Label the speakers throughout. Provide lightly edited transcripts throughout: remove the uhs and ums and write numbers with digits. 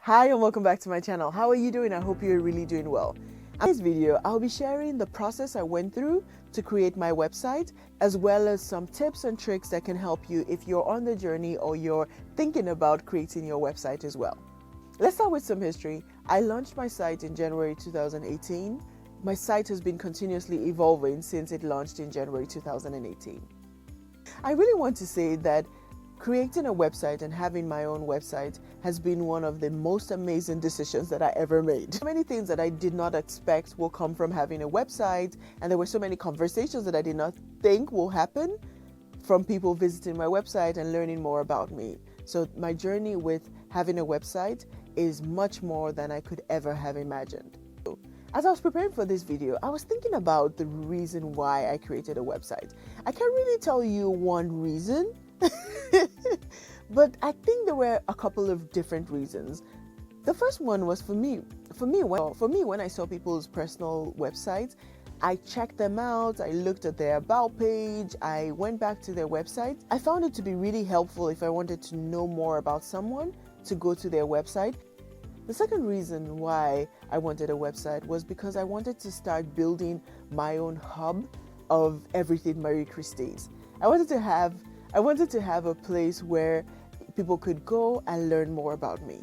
Speaker 1: Hi and welcome back to my channel. How are you doing? I hope you're really doing well. In this video, I'll be sharing the process I went through to create my website, as well as some tips and tricks that can help you if you're on the journey or you're thinking about creating your website as well. Let's start with some history. I launched my site in January 2018. My site has been continuously evolving since it launched in January 2018. I really want to say that creating a website and having my own website has been one of the most amazing decisions that I ever made. So many things that I did not expect will come from having a website, and there were so many conversations that I did not think will happen from people visiting my website and learning more about me. So my journey with having a website is much more than I could ever have imagined. As I was preparing for this video, I was thinking about the reason why I created a website. I can't really tell you one reason, but I think there were a couple of different reasons. The first one was for me, when I saw people's personal websites, I checked them out, I looked at their about page, I went back to their website. I found it to be really helpful if I wanted to know more about someone to go to their website. The second reason why I wanted a website was because I wanted to start building my own hub of everything Marie-Christin. I wanted to have a place where people could go and learn more about me.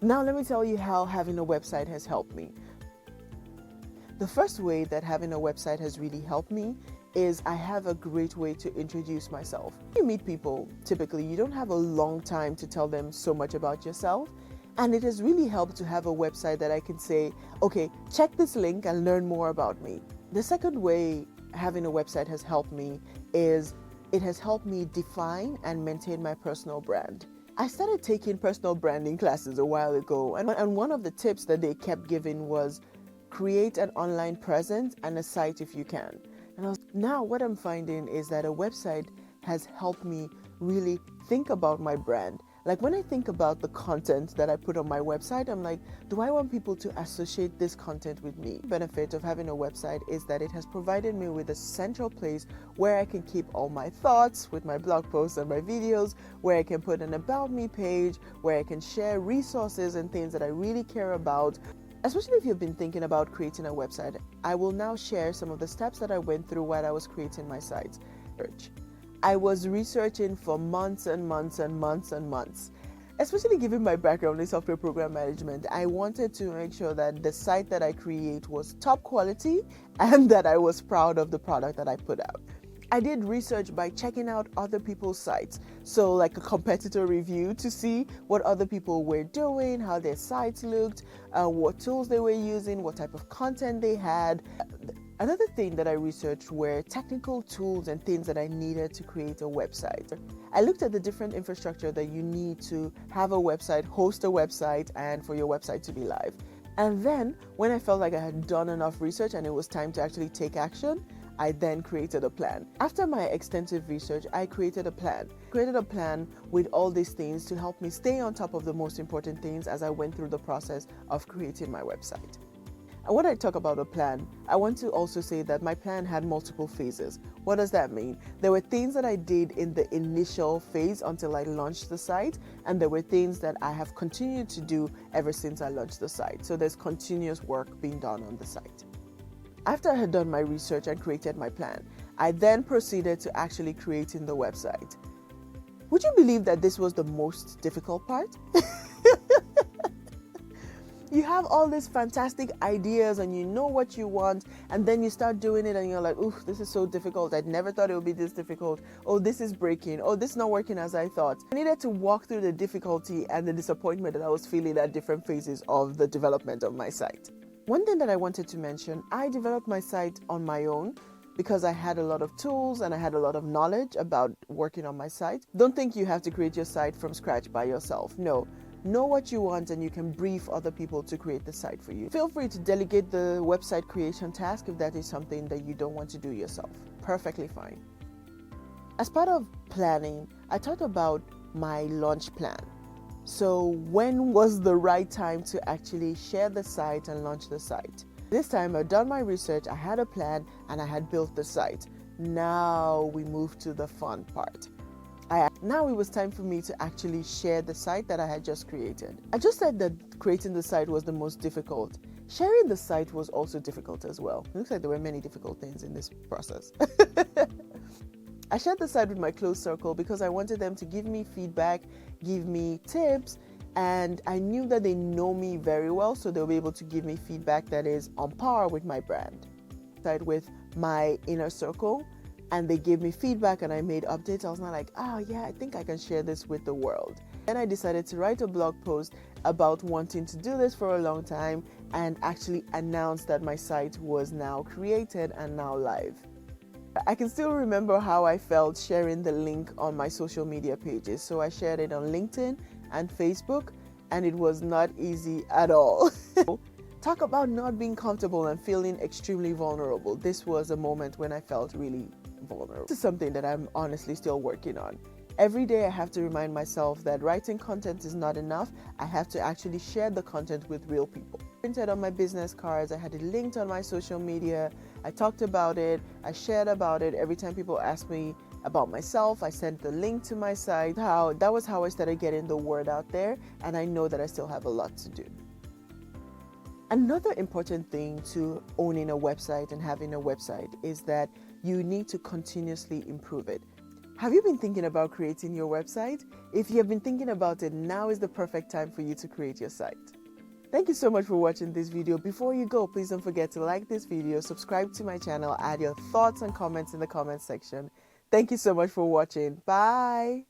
Speaker 1: Now let me tell you how having a website has helped me. The first way that having a website has really helped me is I have a great way to introduce myself. When you meet people, typically you don't have a long time to tell them so much about yourself. And it has really helped to have a website that I can say, okay, check this link and learn more about me. The second way having a website has helped me is it has helped me define and maintain my personal brand. I started taking personal branding classes a while ago, and one of the tips that they kept giving was create an online presence and a site if you can. Now what I'm finding is that a website has helped me really think about my brand. Like when I think about the content that I put on my website, I'm like, do I want people to associate this content with me? The benefit of having a website is that it has provided me with a central place where I can keep all my thoughts with my blog posts and my videos, where I can put an about me page, where I can share resources and things that I really care about. Especially if you've been thinking about creating a website, I will now share some of the steps that I went through while I was creating my site. I was researching for months and months and months and months. Especially given my background in software program management, I wanted to make sure that the site that I create was top quality and that I was proud of the product that I put out. I did research by checking out other people's sites, so like a competitor review to see what other people were doing, how their sites looked, what tools they were using, what type of content they had. Another thing that I researched were technical tools and things that I needed to create a website. I looked at the different infrastructure that you need to have a website, host a website, and for your website to be live. And then when I felt like I had done enough research and it was time to actually take action, I then created a plan. After my extensive research, I created a plan. With all these things to help me stay on top of the most important things as I went through the process of creating my website. And when I talk about a plan, I want to also say that my plan had multiple phases. What does that mean? There were things that I did in the initial phase until I launched the site, and there were things that I have continued to do ever since I launched the site. So there's continuous work being done on the site. After I had done my research and created my plan, I then proceeded to actually creating the website. Would you believe that this was the most difficult part? You have all these fantastic ideas and you know what you want, and then you start doing it and you're like, ooh, this is so difficult. I never thought it would be this difficult. Oh, this is breaking. Oh, this is not working as I thought. I needed to walk through the difficulty and the disappointment that I was feeling at different phases of the development of my site. One thing that I wanted to mention, I developed my site on my own because I had a lot of tools and I had a lot of knowledge about working on my site. Don't think you have to create your site from scratch by yourself. No. Know what you want and you can brief other people to create the site for you. Feel free to delegate the website creation task if that is something that you don't want to do yourself. Perfectly fine. As part of planning, I thought about my launch plan. So when was the right time to actually share the site and launch the site? This time I'd done my research, I had a plan, and I had built the site. Now we move to the fun part. Now it was time for me to actually share the site that I had just created. I just said that creating the site was the most difficult. Sharing the site was also difficult as well. It looks like there were many difficult things in this process. I shared the site with my close circle because I wanted them to give me feedback, give me tips, and I knew that they know me very well, so they'll be able to give me feedback that is on par with my brand. Side with my inner circle, and they gave me feedback and I made updates. I was not like, oh yeah, I think I can share this with the world. Then I decided to write a blog post about wanting to do this for a long time and actually announce that my site was now created and now live. I can still remember how I felt sharing the link on my social media pages. So I shared it on LinkedIn and Facebook, and it was not easy at all. Talk about not being comfortable and feeling extremely vulnerable. This was a moment when I felt really vulnerable. This is something that I'm honestly still working on. Every day I have to remind myself that writing content is not enough. I have to actually share the content with real people. Printed on my business cards, I had it linked on my social media. I talked about it, I shared about it. Every time people asked me about myself, I sent the link to my site. That was how I started getting the word out there, and I know that I still have a lot to do. Another important thing to owning a website and having a website is that you need to continuously improve it. Have you been thinking about creating your website? If you have been thinking about it, now is the perfect time for you to create your site. Thank you so much for watching this video. Before you go, please don't forget to like this video, subscribe to my channel, add your thoughts and comments in the comment section. Thank you so much for watching. Bye.